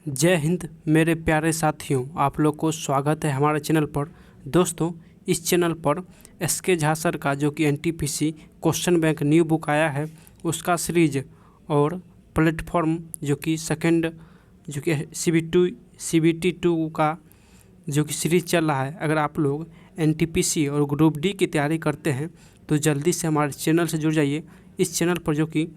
जय हिंद मेरे प्यारे साथियों, आप लोग को स्वागत है हमारे चैनल पर। दोस्तों, इस चैनल पर एसके झा सर का जो कि NTPC question bank new book आया है उसका सीरीज और प्लेटफॉर्म जो कि सेकंड जो कि CBT2 का जो कि सीरीज चल रहा है। अगर आप लोग एनटीपीसी और ग्रुप डी की तैयारी करते हैं तो जल्दी से हमारे चैनल से जुड़ जाइए। इस चैनल पर जो कि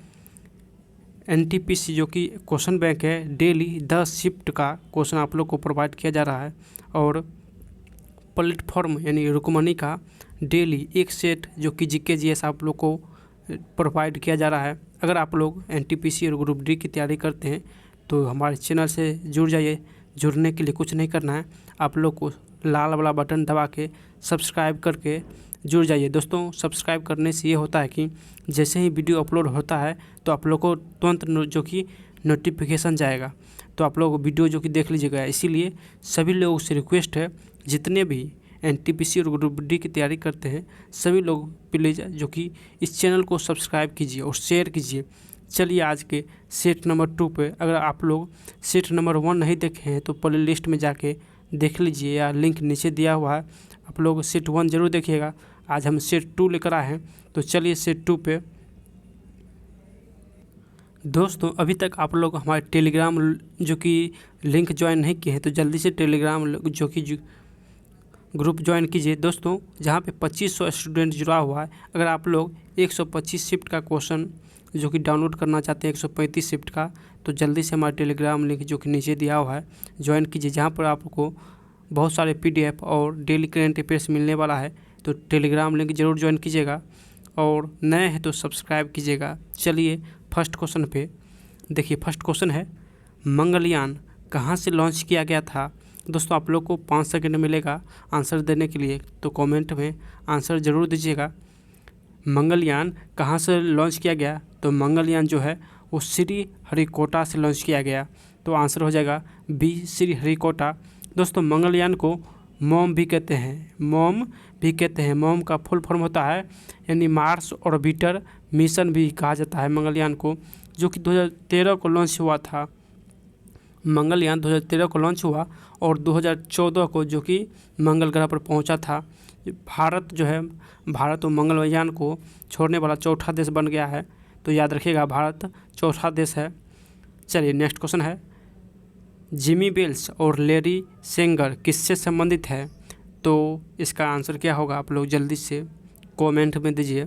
एनटीपीसी जो कि क्वेश्चन बैंक है, डेली 10 शिफ्ट का क्वेश्चन आप लोग को प्रोवाइड किया जा रहा है और प्लेटफॉर्म यानी रुकमनी का डेली एक सेट जो कि जीके जीएस आप लोग को प्रोवाइड किया जा रहा है। अगर आप लोग एनटीपीसी और ग्रुप डी की तैयारी करते हैं तो हमारे चैनल से जुड़ जाइए। जुड़ने के लिए कुछ नहीं करना है, आप लोग को लाल वाला बटन दबा के सब्सक्राइब करके जुड़ जाइए। दोस्तों, सब्सक्राइब करने से ये होता है कि जैसे ही वीडियो अपलोड होता है तो आप लोग को तुरंत जो कि नोटिफिकेशन जाएगा, तो आप लोग वीडियो जो कि देख लीजिएगा। इसीलिए सभी लोगों से रिक्वेस्ट है, जितने भी एनटीपीसी और ग्रुप डी की तैयारी करते हैं सभी लोग प्लीज़ जो कि इस चैनल को सब्सक्राइब कीजिए और शेयर कीजिए। चलिए आज के सेट नंबर 2 पे, अगर आप लोग सेट नंबर 1 नहीं देखे हैं तो प्ले लिस्ट में जाके देख लीजिए या लिंक नीचे दिया हुआ है, आप लोग सेट 1 जरूर देखिएगा। आज हम सेट 2 लेकर आए हैं, तो चलिए सेट 2 पे। दोस्तों, अभी तक आप लोग हमारे टेलीग्राम जो कि लिंक ज्वाइन नहीं किए हैं तो जल्दी से टेलीग्राम जो कि ग्रुप ज्वाइन कीजिए। दोस्तों, जहाँ पे 2500 स्टूडेंट जुड़ा हुआ है, अगर आप लोग 125 शिफ्ट का क्वेश्चन जो कि डाउनलोड करना चाहते हैं 135 शिफ्ट का, तो जल्दी से हमारे टेलीग्राम लिंक जो कि नीचे दिया हुआ है ज्वाइन कीजिए, जहाँ पर आपको बहुत सारे PDF और डेली करेंट अफेयर्स मिलने वाला है। तो टेलीग्राम लिंक ज़रूर ज्वाइन कीजिएगा और नए हैं तो सब्सक्राइब कीजिएगा। चलिए फर्स्ट क्वेश्चन पे देखिए। फर्स्ट क्वेश्चन है, मंगलयान कहाँ से लॉन्च किया गया था? दोस्तों, आप लोग को 5 सेकंड मिलेगा आंसर देने के लिए, तो कमेंट में आंसर ज़रूर दीजिएगा। मंगलयान कहाँ से लॉन्च किया गया? तो मंगलयान जो है वो श्रीहरिकोटा से लॉन्च किया गया, तो आंसर हो जाएगा बी, श्रीहरिकोटा। दोस्तों, मंगलयान को मॉम भी कहते हैं। मॉम का फुल फॉर्म होता है यानी मार्स ऑर्बिटर मिशन भी कहा जाता है मंगलयान को, जो कि 2013 को लॉन्च हुआ था। मंगलयान 2013 को लॉन्च हुआ और 2014 को जो कि मंगल ग्रह पर पहुंचा था। भारत मंगलयान को छोड़ने वाला चौथा देश बन गया है, तो याद रखिएगा भारत चौथा देश है। चलिए नेक्स्ट क्वेश्चन है, जिमी बेल्स और लैरी सेंगर किससे संबंधित है? तो इसका आंसर क्या होगा, आप लोग जल्दी से कमेंट में दीजिए।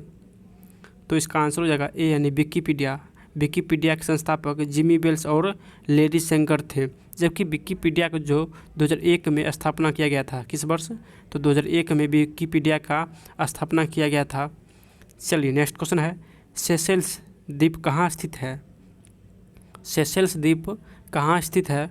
तो इसका आंसर हो जाएगा ए यानी विकीपीडिया। विकीपीडिया के संस्थापक जिमी बेल्स और लैरी सेंगर थे, जबकि विकीपीडिया को जो 2001 में स्थापना किया गया था। किस वर्ष? तो 2001 में विकीपीडिया का स्थापना किया गया था। चलिए नेक्स्ट क्वेश्चन है, सेशेल्स द्वीप कहाँ स्थित है? सेशेल्स द्वीप कहाँ स्थित है?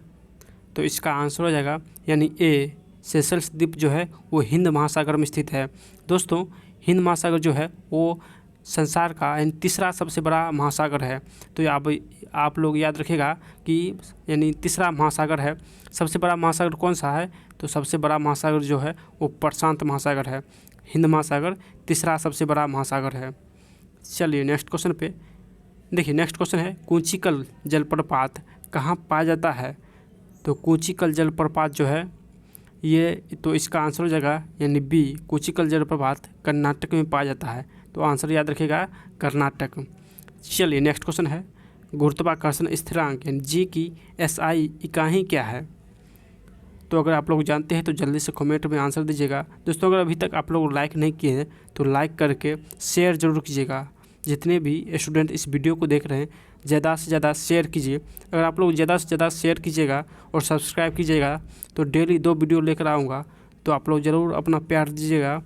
तो इसका आंसर हो जाएगा यानी ए, सेशेल्स द्वीप जो है वो हिंद महासागर में स्थित है। दोस्तों, हिंद महासागर जो है वो संसार का यानी तीसरा सबसे बड़ा महासागर है। तो आप लोग याद रखिएगा कि यानी तीसरा महासागर है। सबसे बड़ा महासागर कौन सा है? तो सबसे बड़ा महासागर जो है वो प्रशांत महासागर है। हिंद महासागर तीसरा सबसे बड़ा महासागर है। चलिए नेक्स्ट क्वेश्चन पे देखिए। नेक्स्ट क्वेश्चन है, कूचिकल जलप्रपात कहाँ पाया जाता है? तो कूचिकल जलप्रपात जो है ये, तो इसका आंसर हो जाएगा यानी बी, कूचिकल जलप्रपात कर्नाटक में पाया जाता है। तो आंसर याद रखिएगा कर्नाटक। चलिए नेक्स्ट क्वेश्चन है, गुरुत्वाकर्षण स्थिरांक यानी जी की SI इकाई क्या है? तो अगर आप लोग जानते हैं तो जल्दी से कमेंट में आंसर दीजिएगा। दोस्तों, अगर अभी तक आप लोग लाइक नहीं किए हैं तो लाइक करके शेयर जरूर कीजिएगा। जितने भी स्टूडेंट इस वीडियो को देख रहे हैं ज़्यादा से ज़्यादा शेयर कीजिए। अगर आप लोग ज़्यादा से ज़्यादा शेयर कीजिएगा और सब्सक्राइब कीजिएगा तो डेली 2 वीडियो लेकर आऊँगा, तो आप लोग ज़रूर अपना प्यार दीजिएगा।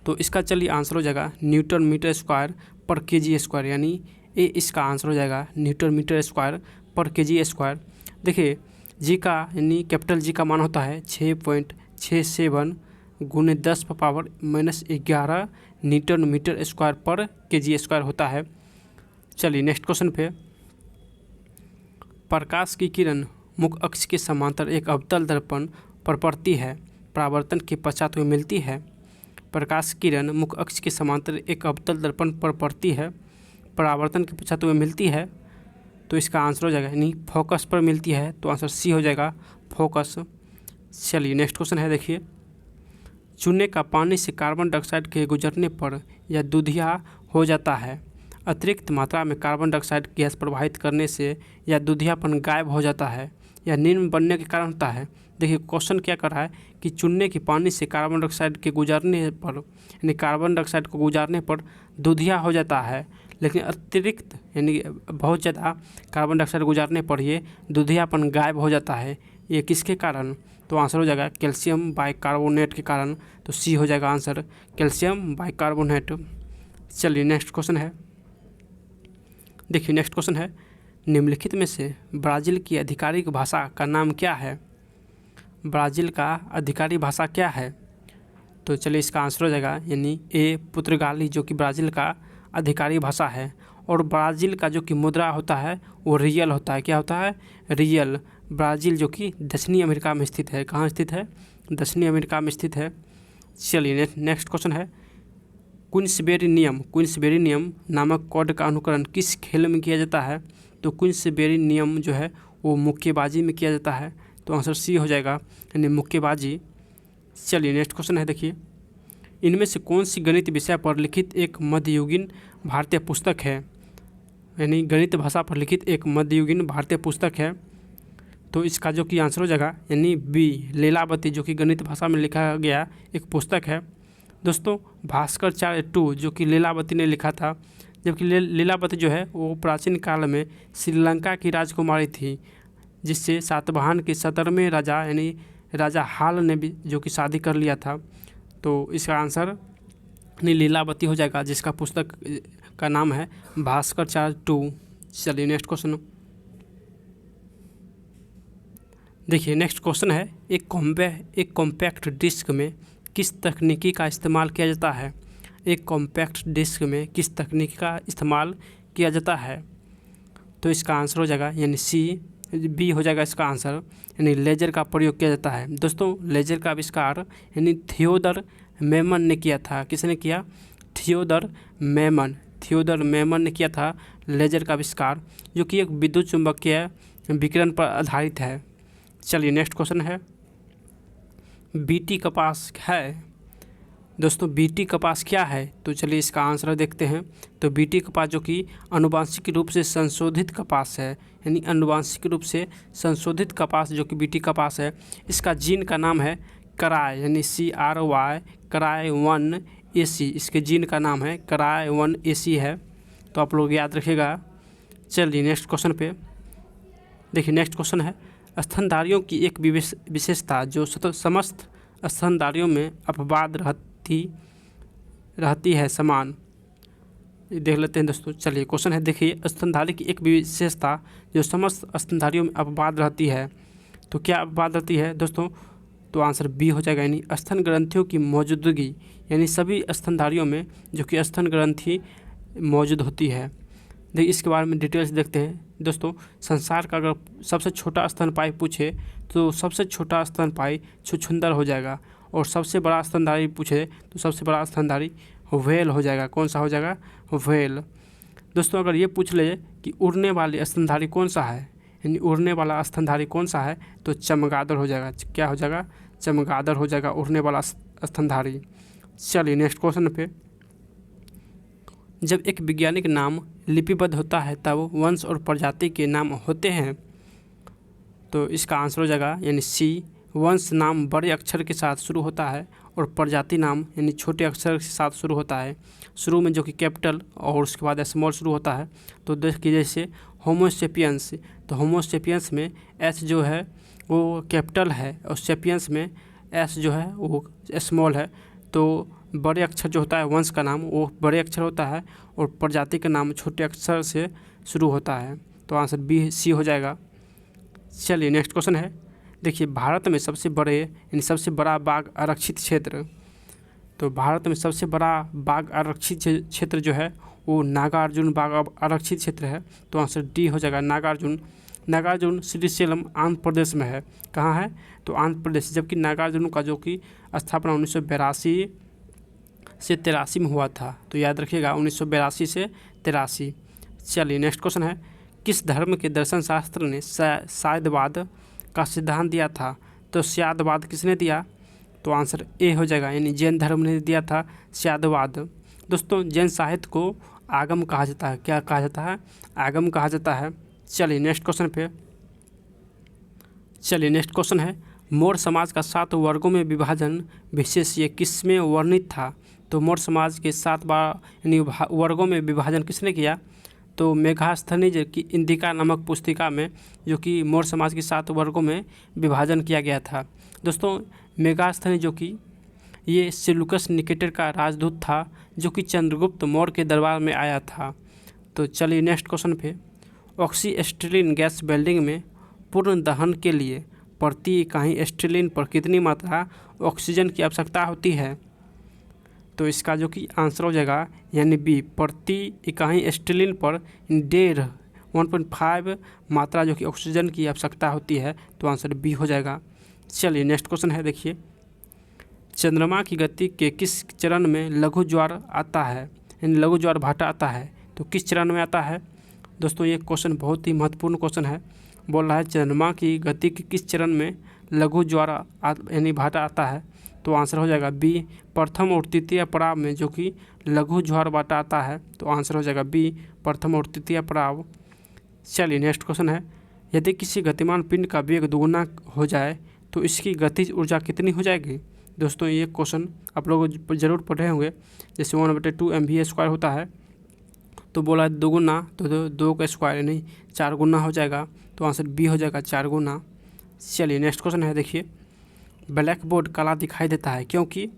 तो इसका चलिए आंसर हो जाएगा न्यूटन मीटर स्क्वायर पर kg स्क्वायर, यानी ए इसका आंसर हो जाएगा न्यूटन मीटर स्क्वायर पर kg स्क्वायर। देखिए, जी का यानी कैपिटल जी का मान होता है 6.67 गुने 10⁻⁻11 न्यूटन मीटर स्क्वायर पर kg स्क्वायर होता है। चलिए नेक्स्ट क्वेश्चन पे, प्रकाश की किरण मुख्य अक्ष के समांतर एक अवतल दर्पण पर पड़ती है, परावर्तन के पश्चात में मिलती है। प्रकाश की किरण मुख्य अक्ष के समांतर एक अवतल दर्पण पर पड़ती है, परावर्तन के पश्चात में मिलती है। तो इसका आंसर हो जाएगा यानी फोकस पर मिलती है, तो आंसर सी हो जाएगा फोकस। चलिए नेक्स्ट क्वेश्चन है, देखिए चूने का पानी से कार्बन डाइऑक्साइड के गुजरने पर यह दूधिया हो जाता है। अतिरिक्त मात्रा में कार्बन डाइऑक्साइड गैस प्रवाहित करने से यह दूधियापन गायब हो जाता है। यह निम्न बनने के कारण होता है। देखिए क्वेश्चन क्या कर रहा है कि चूने के पानी से कार्बन डाइऑक्साइड के गुजरने पर यानी कार्बन डाइऑक्साइड को गुजारने पर दूधिया हो जाता है, लेकिन अतिरिक्त यानी बहुत ज़्यादा कार्बन डाइऑक्साइड गुजारने पर ये दूधियापन गायब हो जाता है। ये किसके कारण? तो आंसर हो जाएगा कैल्शियम बाइकार्बोनेट के कारण। तो सी हो जाएगा आंसर, कैल्शियम बाइकार्बोनेट। चलिए नेक्स्ट क्वेश्चन है, देखिए नेक्स्ट क्वेश्चन है निम्नलिखित में से ब्राज़ील की आधिकारिक भाषा का नाम क्या है? ब्राज़ील का आधिकारिक भाषा क्या है? तो चलिए इसका आंसर हो जाएगा यानी ए पुर्तगाली, जो कि ब्राज़ील का आधिकारिक भाषा है। और ब्राज़ील का जो कि मुद्रा होता है वो रियल होता है। क्या होता है? रियल। ब्राज़ील जो कि दक्षिणी अमेरिका में स्थित है। कहाँ स्थित है? दक्षिणी अमेरिका में स्थित है। चलिए नेक्स्ट क्वेश्चन है क्वींसबेरी नियम नामक कोड का अनुकरण किस खेल में किया जाता है? तो क्वींसबेरी नियम जो है वो मुक्केबाजी में किया जाता है। तो आंसर सी हो जाएगा यानी मुक्केबाजी। चलिए नेक्स्ट क्वेश्चन है, देखिए इनमें से कौन सी गणित विषय पर लिखित एक मध्ययुगीन भारतीय पुस्तक है? यानी गणित भाषा पर लिखित एक मध्ययुगीन भारतीय पुस्तक है। तो इसका जो कि आंसर हो जाएगा यानी बी लीलावती, जो कि गणित भाषा में लिखा गया एक पुस्तक है। दोस्तों भास्कराचार्य 2 जो कि लीलावती ने लिखा था, जबकि लीलावती जो है वो प्राचीन काल में श्रीलंका की राजकुमारी थी, जिससे सातवाहन के 17वें राजा यानी राजा हाल ने भी जो कि शादी कर लिया था। तो इसका आंसर यानी लीलावती हो जाएगा, जिसका पुस्तक का नाम है भास्कराचार्य 2। चलिए नेक्स्ट क्वेश्चन, देखिए नेक्स्ट क्वेश्चन है एक कॉम्पैक्ट डिस्क में किस तकनीकी का इस्तेमाल किया जाता है? एक कॉम्पैक्ट डिस्क में किस तकनीक का इस्तेमाल किया जाता है? तो इसका आंसर हो जाएगा यानी सी बी हो जाएगा इसका आंसर, यानी लेजर का प्रयोग किया जाता है। दोस्तों लेजर का आविष्कार यानी थियोडर मेमन ने किया था। किसने किया? थियोडर मेमन ने किया था लेजर का आविष्कार, जो कि एक विद्युत चुंबकीय विकिरण पर आधारित है। चलिए नेक्स्ट क्वेश्चन है बीटी कपास है। दोस्तों बीटी कपास क्या है? तो चलिए इसका आंसर देखते हैं। तो बीटी कपास जो कि आनुवांशिक रूप से संशोधित कपास है, यानी आनुवांशिक रूप से संशोधित कपास जो कि बीटी कपास है, इसका जीन का नाम है कराय यानी CRY कराय 1 AC। इसके जीन का नाम है कराय 1 AC है, तो आप लोग याद रखिएगा। चलिए नेक्स्ट क्वेश्चन पे, देखिए नेक्स्ट क्वेश्चन है स्तनधारियों की एक विशेषता जो समस्त स्तनधारियों में अपवाद रहती है समान। देख लेते हैं दोस्तों। चलिए क्वेश्चन है, देखिए स्तनधारी की एक विशेषता जो समस्त स्तनधारियों में अपवाद रहती है, तो क्या अपवाद रहती है दोस्तों? तो आंसर बी हो जाएगा यानी स्तन ग्रंथियों की मौजूदगी, यानी सभी स्तनधारियों में जो कि स्तन ग्रंथि मौजूद होती है। देखिए इसके बारे में डिटेल्स देखते हैं दोस्तों। संसार का अगर सबसे छोटा स्तनपायी पूछे तो सबसे छोटा स्तनपायी छुछुंदर हो जाएगा, और सबसे बड़ा स्तनधारी पूछे तो सबसे बड़ा स्तनधारी व्हेल हो जाएगा। कौन सा हो जाएगा? व्हेल। दोस्तों अगर ये पूछ ले कि उड़ने वाली स्तनधारी कौन सा है, यानी उड़ने वाला स्तनधारी कौन सा है, तो चमगादड़ हो जाएगा। क्या हो जाएगा? चमगादड़ हो जाएगा उड़ने वाला स्तनधारी। चलिए नेक्स्ट क्वेश्चन पे, जब एक वैज्ञानिक नाम लिपिबद्ध होता है तब वंश और प्रजाति के नाम होते हैं। तो इसका आंसर हो जाएगा यानी सी वंश नाम बड़े अक्षर के साथ शुरू होता है और प्रजाति नाम यानी छोटे अक्षर के साथ शुरू होता है। शुरू में जो कि कैपिटल और उसके बाद स्मॉल शुरू होता है। तो देखिए जैसे होमोसेपियंस, तो होमोसेपियंस में एस जो है वो कैपिटल है और सेपियंस में एस जो है वो स्मॉल है। तो बड़े अक्षर जो होता है वंश का नाम वो बड़े अक्षर होता है और प्रजाति का नाम छोटे अक्षर से शुरू होता है। तो आंसर बी सी हो जाएगा। चलिए नेक्स्ट क्वेश्चन है, देखिए भारत में सबसे बड़े यानी सबसे बड़ा बाघ आरक्षित क्षेत्र। तो भारत में सबसे बड़ा बाघ आरक्षित क्षेत्र जो है वो नागार्जुन बाघ आरक्षित क्षेत्र है। तो आंसर डी हो जाएगा नागार्जुन श्रीशैलम आंध्र प्रदेश में है। कहाँ है? तो आंध्र प्रदेश। जबकि नागार्जुन का जो कि स्थापना 1982 से 83 में हुआ था। तो याद रखिएगा 1982 से 83। चलिए नेक्स्ट क्वेश्चन है, किस धर्म के दर्शन शास्त्र ने शायदवाद का सिद्धांत दिया था? तो शायदवाद किसने दिया? तो आंसर ए हो जाएगा, यानी जैन धर्म ने दिया था शायदवाद। दोस्तों जैन साहित्य को आगम कहा जाता है। क्या कहा जाता है? आगम कहा जाता है। चलिए नेक्स्ट क्वेश्चन है, मौर्य समाज का 7 वर्गों में विभाजन विशेष ये किसमें वर्णित था? तो मौर्य समाज के 7 यानी वर्गों में विभाजन किसने किया? तो मेघास्थनीज की इंदिका नामक पुस्तिका में जो कि मौर्य समाज के 7 वर्गों में विभाजन किया गया था। दोस्तों मेघास्थनी जो कि ये सेल्यूकस निकेटर का राजदूत था, जो कि चंद्रगुप्त मौर्य के दरबार में आया था। तो चलिए नेक्स्ट क्वेश्चन पे, ऑक्सीएस्टिलीन गैस वेल्डिंग में पूर्ण दहन के लिए प्रति इकाई एस्टिलीन पर कितनी मात्रा ऑक्सीजन की आवश्यकता होती है? तो इसका जो कि आंसर हो जाएगा यानी बी, प्रति इकाई एस्टिलीन पर 1.5 मात्रा जो कि ऑक्सीजन की आवश्यकता होती है। तो आंसर बी हो जाएगा। चलिए नेक्स्ट क्वेश्चन है, देखिए चंद्रमा की गति के किस चरण में लघु ज्वार आता है, यानी लघु ज्वार भाटा आता है? तो किस चरण में आता है? दोस्तों ये क्वेश्चन बहुत ही महत्वपूर्ण क्वेश्चन है। बोल रहा है चंद्रमा की गति के किस चरण में लघु ज्वार यानी भाटा आता है? तो आंसर हो जाएगा बी, प्रथम और तृतीय पड़ाव में जो कि लघु ज्वार भाटा आता है। तो आंसर हो जाएगा बी, प्रथम और तृतीय पड़ाव। चलिए नेक्स्ट क्वेश्चन है, यदि किसी गतिमान पिंड का वेग दोगुना हो जाए तो इसकी गतिज ऊर्जा कितनी हो जाएगी? दोस्तों ये क्वेश्चन आप लोग ज़रूर पढ़े होंगे। जैसे 1/2 mv² होता है, तो बोला दोगुना तो 2 का स्क्वायर यानी 4 गुना हो जाएगा। तो आंसर बी हो जाएगा, 4 गुना। चलिए नेक्स्ट क्वेश्चन है, देखिए ब्लैक बोर्ड काला दिखाई देता है क्योंकि?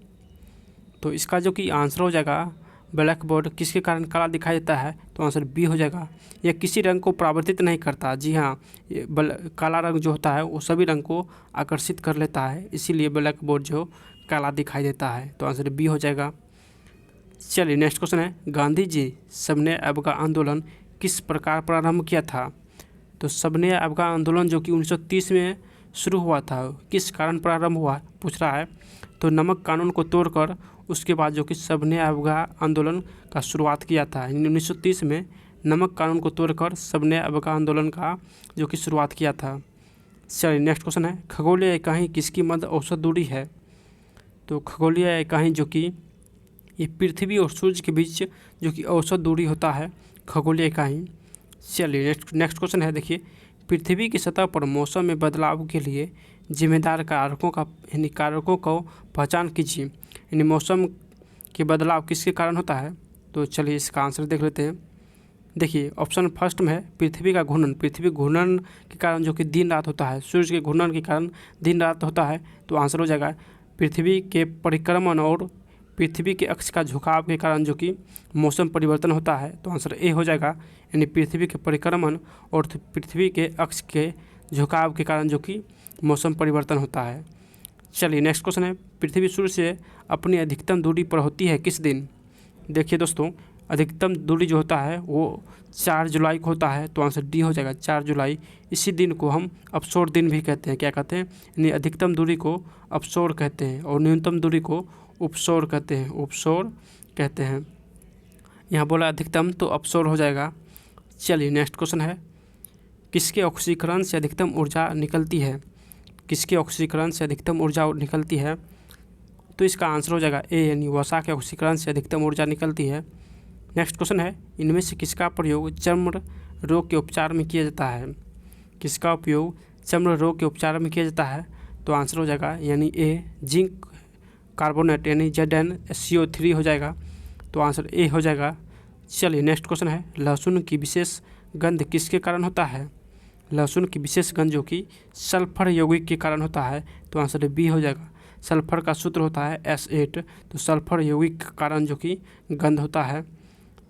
तो इसका जो कि आंसर हो जाएगा ब्लैक बोर्ड किसके कारण काला दिखाई देता है? तो आंसर बी हो जाएगा, यह किसी रंग को परावर्तित नहीं करता। जी हाँ, ये काला रंग जो होता है वो सभी रंग को आकर्षित कर लेता है, इसीलिए ब्लैक बोर्ड जो काला दिखाई देता है। तो आंसर बी हो जाएगा। चलिए नेक्स्ट क्वेश्चन है, गांधी जी सविनय अवज्ञा आंदोलन किस प्रकार प्रारंभ किया था? तो सविनय अवज्ञा आंदोलन जो कि 1930 में शुरू हुआ था, किस कारण प्रारंभ हुआ पूछ रहा है? तो नमक कानून को तोड़कर उसके बाद जो कि सविनय अवज्ञा आंदोलन का शुरुआत किया था। 1930 में नमक कानून को तोड़कर सविनय अवज्ञा आंदोलन का जो कि शुरुआत किया था। चलिए नेक्स्ट क्वेश्चन है, खगोलीय इकाई किसकी मध्य औसत दूरी है? तो खगोलीय इकाई जो कि ये पृथ्वी और सूर्य के बीच जो कि औसत दूरी होता है खगोलीय इकाई। चलिए नेक्स्ट क्वेश्चन है, देखिए पृथ्वी की सतह पर मौसम में बदलाव के लिए जिम्मेदार कारकों को पहचान कीजिए, यानी मौसम के बदलाव किसके कारण होता है? तो चलिए इसका आंसर देख लेते हैं। देखिए ऑप्शन फर्स्ट में है पृथ्वी का घूर्णन। पृथ्वी घूर्णन के कारण जो कि दिन रात होता है, सूर्य के घूर्णन के कारण दिन रात होता है। तो आंसर हो जाएगा पृथ्वी के परिक्रमण और पृथ्वी के अक्ष का झुकाव के कारण जो कि मौसम परिवर्तन होता है। तो आंसर ए हो जाएगा, यानी पृथ्वी के परिक्रमण और पृथ्वी के अक्ष के झुकाव के कारण जो कि मौसम परिवर्तन होता है। चलिए नेक्स्ट क्वेश्चन है, पृथ्वी सूर्य से अपनी अधिकतम दूरी पर होती है किस दिन? देखिए दोस्तों अधिकतम दूरी जो होता है वो 4 जुलाई को होता है। तो आंसर डी हो जाएगा, 4 जुलाई। इसी दिन को हम अपसोर दिन भी कहते हैं। क्या कहते हैं? यानी अधिकतम दूरी को अपसोर कहते हैं और न्यूनतम दूरी को उपसोर कहते हैं। उपसोर कहते हैं। यहाँ बोला अधिकतम तो अपसोर हो जाएगा। चलिए नेक्स्ट क्वेश्चन है, किसके ऑक्सीकरण से अधिकतम ऊर्जा निकलती है? किसके ऑक्सीकरण से अधिकतम ऊर्जा निकलती है? तो इसका आंसर हो जाएगा ए, यानी वसा के ऑक्सीकरण से अधिकतम ऊर्जा निकलती है। नेक्स्ट क्वेश्चन है, इनमें से किसका प्रयोग चर्म रोग के उपचार में किया जाता है? किसका उपयोग चर्म रोग के उपचार में किया जाता है? तो आंसर हो जाएगा यानी ए, जिंक कार्बोनेट यानी ZnCO3 हो जाएगा। तो आंसर ए हो जाएगा। चलिए नेक्स्ट क्वेश्चन है, लहसुन की विशेष गंध किसके कारण होता है? लहसुन की विशेष गंध जो कि सल्फर यौगिक के कारण होता है। तो आंसर बी हो जाएगा। सल्फर का सूत्र होता है S8, तो सल्फर यौगिक के कारण जो कि गंध होता है।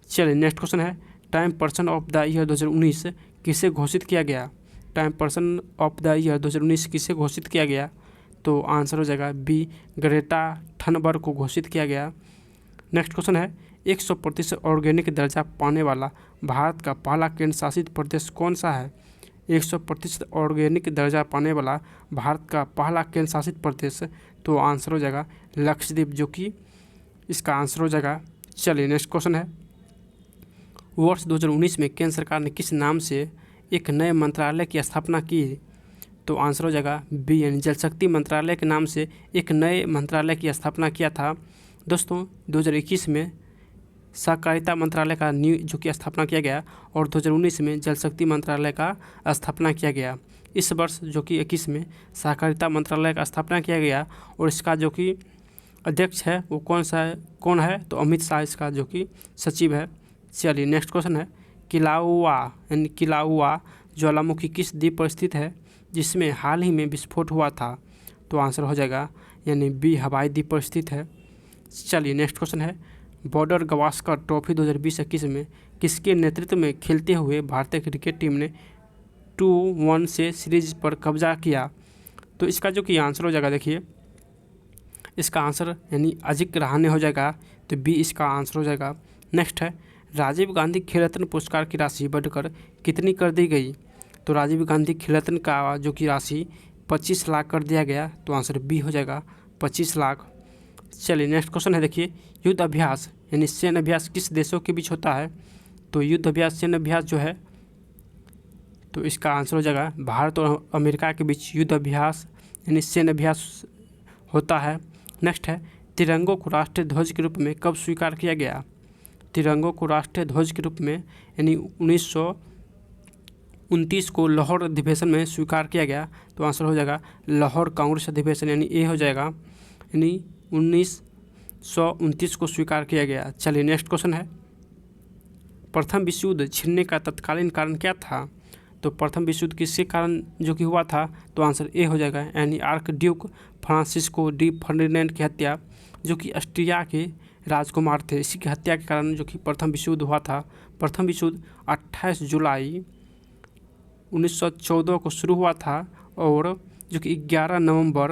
चलिए नेक्स्ट क्वेश्चन है, time person of the year 2019 किसे घोषित किया गया? Time person of the year 2019 किसे घोषित किया गया? तो आंसर हो जाएगा बी, ग्रेटा थनबर्ग को घोषित किया गया। नेक्स्ट क्वेश्चन है, 100% ऑर्गेनिक दर्जा पाने वाला भारत का पहला केंद्र शासित प्रदेश कौन सा है? 100% ऑर्गेनिक दर्जा पाने वाला भारत का पहला केंद्र शासित प्रदेश। तो आंसर हो जाएगा लक्षद्वीप, जो कि इसका आंसर हो जाएगा। चलिए नेक्स्ट क्वेश्चन है, वर्ष 2019 में केंद्र सरकार ने किस नाम से एक नए मंत्रालय की स्थापना की? तो आंसर हो जाएगा बी, यानी जल शक्ति मंत्रालय के नाम से एक नए मंत्रालय की स्थापना किया था। दोस्तों 2021 में सहकारिता मंत्रालय का जो कि स्थापना किया गया और 2019 में जल शक्ति मंत्रालय का स्थापना किया गया। इस वर्ष जो कि 21 में सहकारिता मंत्रालय का स्थापना किया गया और इसका जो कि अध्यक्ष है वो कौन है? तो अमित शाह इसका जो कि सचिव है। चलिए नेक्स्ट क्वेश्चन है, किलाउआ यानी किलाउआ ज्वालामुखी किस द्वीप पर स्थित है जिसमें हाल ही में विस्फोट हुआ था? तो आंसर हो जाएगा यानी बी, हवाई द्वीप पर स्थित है। चलिए नेक्स्ट क्वेश्चन है, बॉर्डर गवास्कर ट्रॉफी 2020-21 में किसके नेतृत्व में खेलते हुए भारतीय क्रिकेट टीम ने 2-1 से सीरीज पर कब्जा किया? तो इसका जो कि आंसर हो जाएगा, देखिए इसका आंसर यानी अजिंक रहाणे हो जाएगा, तो बी इसका आंसर हो जाएगा। नेक्स्ट है, राजीव गांधी खेल रत्न पुरस्कार की राशि बढ़कर कितनी कर दी गई? तो राजीव गांधी खेल रत्न का जो कि राशि 25 लाख कर दिया गया, तो आंसर बी हो जाएगा 25 लाख। चलिए नेक्स्ट क्वेश्चन है, देखिए युद्ध अभ्यास यानी सैन्य अभ्यास किस देशों के बीच होता है? तो युद्ध अभ्यास सैन्य अभ्यास जो है, तो इसका आंसर हो जाएगा भारत और अमेरिका के बीच युद्ध अभ्यास यानी सैन्य अभ्यास होता है। नेक्स्ट है, तिरंगों को राष्ट्रीय ध्वज के रूप में कब स्वीकार किया गया? तिरंगों को राष्ट्रीय ध्वज के रूप में यानी 1929 को लाहौर अधिवेशन में स्वीकार किया गया, तो आंसर हो जाएगा लाहौर कांग्रेस अधिवेशन यानी ए हो जाएगा, यानी 1929 को स्वीकार किया गया। चलिए नेक्स्ट क्वेश्चन है, प्रथम विश्व युद्ध छिड़ने का तत्कालीन कारण क्या था? तो प्रथम विश्व युद्ध किसके कारण जो कि हुआ था? तो आंसर ए हो जाएगा, यानी arc Duke Francisco de Ferdinand की हत्या, जो कि ऑस्ट्रिया के राजकुमार थे, इसी की हत्या के कारण जो कि प्रथम विश्व युद्ध हुआ था। प्रथम विश्व युद्ध 28 जुलाई 1914 को शुरू हुआ था और जो कि 11 नवंबर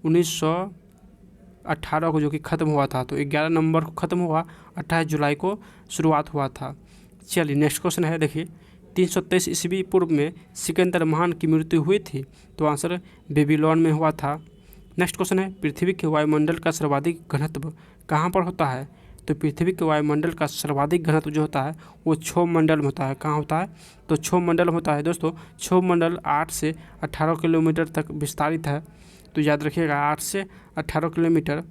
1918 को जो कि ख़त्म हुआ था। तो 11 नवंबर को ख़त्म हुआ, 28 जुलाई को शुरुआत हुआ था। चलिए नेक्स्ट क्वेश्चन है, देखिए 323 ईस्वी पूर्व में सिकंदर महान की मृत्यु हुई थी, तो आंसर बेबीलोन में हुआ था। नेक्स्ट क्वेश्चन है, पृथ्वी के वायुमंडल का सर्वाधिक घनत्व कहाँ पर होता है? तो पृथ्वी के वायुमंडल का सर्वाधिक घनत्व जो होता है वो क्षोभ मंडल में होता है। कहाँ होता है? तो क्षोभ मंडल होता है। दोस्तों क्षोभ मंडल 8 से 18 किलोमीटर तक विस्तारित है, तो याद रखिएगा 8 से 18 किलोमीटर।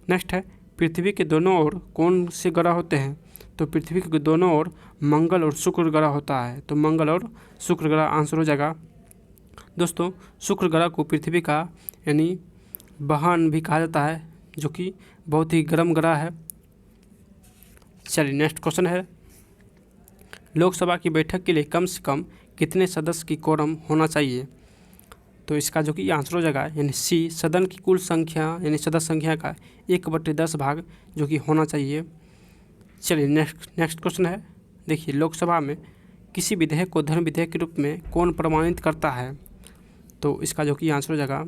नेक्स्ट है, पृथ्वी के दोनों ओर कौन से ग्रह होते हैं? तो पृथ्वी के दोनों ओर मंगल और शुक्र ग्रह होता है, तो मंगल और शुक्र ग्रह आंसर हो जाएगा। दोस्तों शुक्र ग्रह को पृथ्वी का यानी बहन भी कहा जाता है, जो कि बहुत ही गर्म ग्रह है। चलिए नेक्स्ट क्वेश्चन है, लोकसभा की बैठक के लिए कम से कम कितने सदस्य की कोरम होना चाहिए? तो इसका जो कि आंसर हो जाएगा यानी सी, सदन की कुल संख्या यानी सदस्य संख्या का 1/10 भाग जो कि होना चाहिए। चलिए नेक्स्ट क्वेश्चन है, देखिए लोकसभा में किसी विधेयक को धर्म विधेयक के रूप में कौन प्रमाणित करता है? तो इसका जो कि आंसर हो जाएगा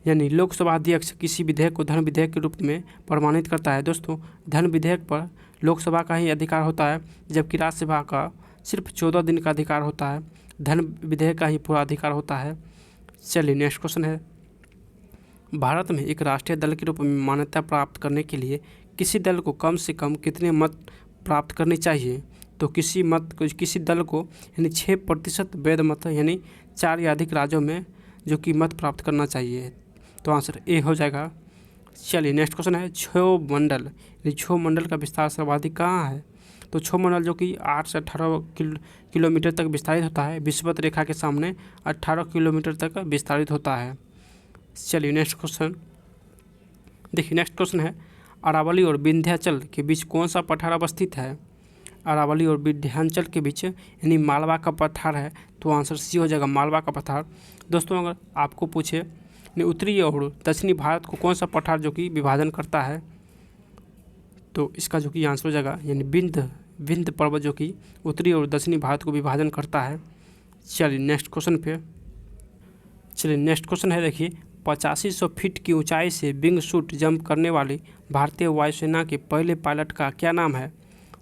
यानी लोकसभा अध्यक्ष किसी विधेयक को धर्म विधेयक के रूप में प्रमाणित करता है। दोस्तों धर्म विधेयक पर लोकसभा का ही अधिकार होता है, जबकि राज्यसभा का सिर्फ 14 दिन का अधिकार होता है, धर्म विधेयक का ही पूरा अधिकार होता है। चलिए नेक्स्ट क्वेश्चन है, भारत में एक राष्ट्रीय दल के रूप में मान्यता प्राप्त करने के लिए किसी दल को कम से कम कितने मत प्राप्त करने चाहिए? तो किसी दल को यानी 6% वैध मत यानी 4 या अधिक राज्यों में जो कि मत प्राप्त करना चाहिए, तो आंसर ए हो जाएगा। चलिए नेक्स्ट क्वेश्चन है, क्षोभ मंडल यानी क्षोभ मंडल का विस्तार सर्वाधिक कहाँ है? तो क्षोभ मंडल जो कि 8 से 18 किलोमीटर तक विस्तारित होता है, विषुवत रेखा के सामने 18 किलोमीटर तक विस्तारित होता है। चलिए नेक्स्ट क्वेश्चन, देखिए नेक्स्ट क्वेश्चन है, अरावली और विंध्याचल के बीच कौन सा पठार अवस्थित है? अरावली और विंध्याचल के बीच यानी मालवा का पठार है, तो आंसर सी हो जाएगा, मालवा का पठार। दोस्तों अगर आपको पूछे उत्तरी और दक्षिणी भारत को कौन सा पठार जो कि विभाजन करता है, तो इसका जो कि आंसर हो जाएगा यानी विंध्य पर्वत जो कि उत्तरी और दक्षिणी भारत को विभाजन करता है। चलिए नेक्स्ट क्वेश्चन है, देखिए 8500 फीट की ऊंचाई से विंग शूट जंप करने वाली भारतीय वायुसेना के पहले पायलट का क्या नाम है?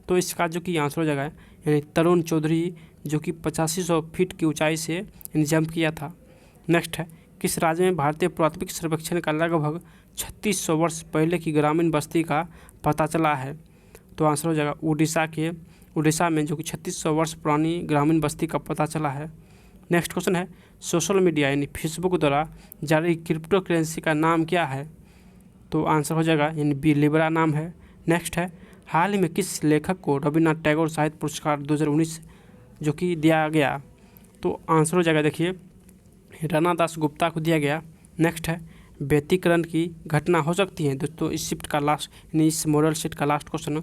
तो इसका जो कि आंसर हो जाएगा यानी तरुण चौधरी, जो कि 8500 फीट की ऊंचाई से यानी जंप किया था। नेक्स्ट है, किस राज्य में भारतीय पुरातत्विक सर्वेक्षण का लगभग 3600 वर्ष पहले की ग्रामीण बस्ती का पता चला है? तो आंसर हो जाएगा उड़ीसा के उड़ीसा में जो कि 3600 वर्ष पुरानी ग्रामीण बस्ती का पता चला है। नेक्स्ट क्वेश्चन है सोशल मीडिया यानी फेसबुक द्वारा जारी क्रिप्टो करेंसी का नाम क्या है? तो आंसर हो जाएगा यानी बी लिब्रा नाम है। नेक्स्ट है हाल ही में किस लेखक को रविन्द्रनाथ टैगोर साहित्य पुरस्कार 2019 जो कि दिया गया? तो आंसर हो जाएगा देखिए राणा दास गुप्ता को दिया गया। नेक्स्ट है व्यतिकरण की घटना हो सकती है दोस्तों, इस शिफ्ट का लास्ट यानी इस मॉडल सेट का लास्ट क्वेश्चन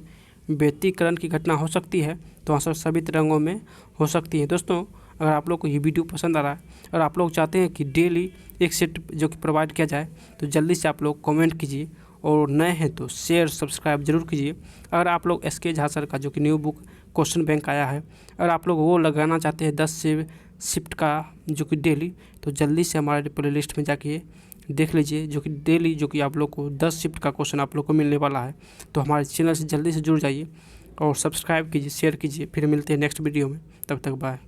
व्यतिकरण की घटना हो सकती है, तो आंसर सभी रंगों में हो सकती है। दोस्तों अगर आप लोग को ये वीडियो पसंद आ रहा है और आप लोग चाहते हैं कि डेली एक सेट जो कि प्रोवाइड किया जाए तो जल्दी से आप लोग कमेंट कीजिए और नए हैं तो शेयर सब्सक्राइब जरूर कीजिए। अगर आप लोग SK झा सर का जो कि न्यू बुक क्वेश्चन बैंक आया है अगर आप लोग वो लगाना चाहते हैं 10 से शिफ्ट का जो कि डेली, तो जल्दी से हमारे प्ले लिस्ट में जाके देख लीजिए जो कि डेली जो कि आप लोग को 10 शिफ्ट का क्वेश्चन आप लोग को मिलने वाला है। तो हमारे चैनल से जल्दी से जुड़ जाइए और सब्सक्राइब कीजिए, शेयर कीजिए। फिर मिलते हैं नेक्स्ट वीडियो में, तब तक बाय।